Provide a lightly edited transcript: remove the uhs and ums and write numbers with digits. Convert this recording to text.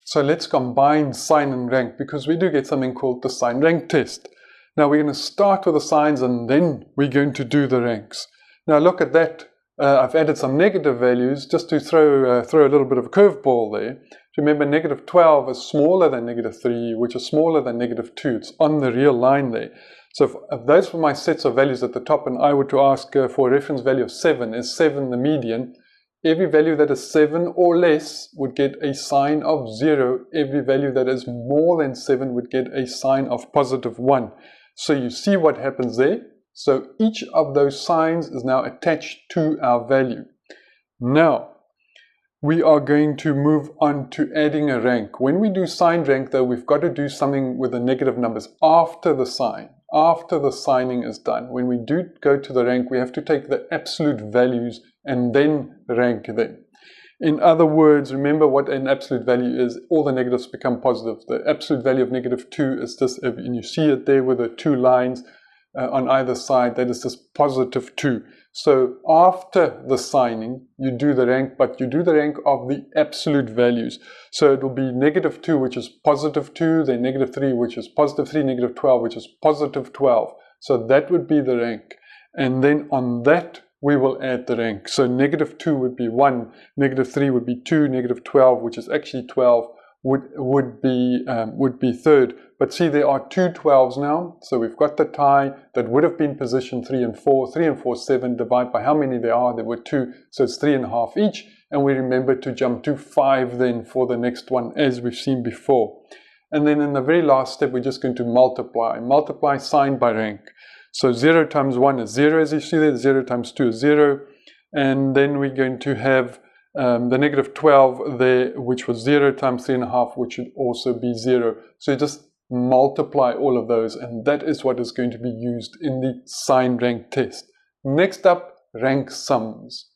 So let's combine sign and rank, because we do get something called the sign rank test. Now we're going to start with the signs and then we're going to do the ranks. Now look at that. I've added some negative values just to throw a little bit of a curveball there. Remember, negative 12 is smaller than negative 3, which is smaller than negative 2. It's on the real line there. So if those were my sets of values at the top, and I were to ask for a reference value of 7, is 7 the median? Every value that is 7 or less would get a sign of 0. Every value that is more than 7 would get a sign of positive 1. So you see what happens there? So each of those signs is now attached to our value. Now, we are going to move on to adding a rank. When we do sign rank, though, we've got to do something with the negative numbers after the sign, after the signing is done. When we do go to the rank, we have to take the absolute values and then rank them. In other words, remember what an absolute value is. All the negatives become positive. The absolute value of negative 2 is this, and you see it there with the 2 lines on either side. That is this positive 2. So after the signing, you do the rank, but you do the rank of the absolute values. So it will be negative 2, which is positive 2, then negative 3, which is positive 3, negative 12, which is positive 12. So that would be the rank. And then on that, we will add the rank. So negative 2 would be 1, negative 3 would be 2, negative 12, which is actually 12, would be third. But see, there are 2 12s now. So we've got the tie that would have been position 3 and 4. 3 and 4, 7. Divide by how many there are. There were 2. So it's 3.5 each. And we remember to jump to 5 then for the next one, as we've seen before. And then in the very last step, we're just going to multiply. Multiply sign by rank. So 0 times 1 is 0, as you see there. 0 times 2 is 0. And then we're going to have the negative 12 there, which was 0 times 3.5, which should also be 0. So you just multiply all of those, and that is what is going to be used in the sign rank test. Next up, rank sums.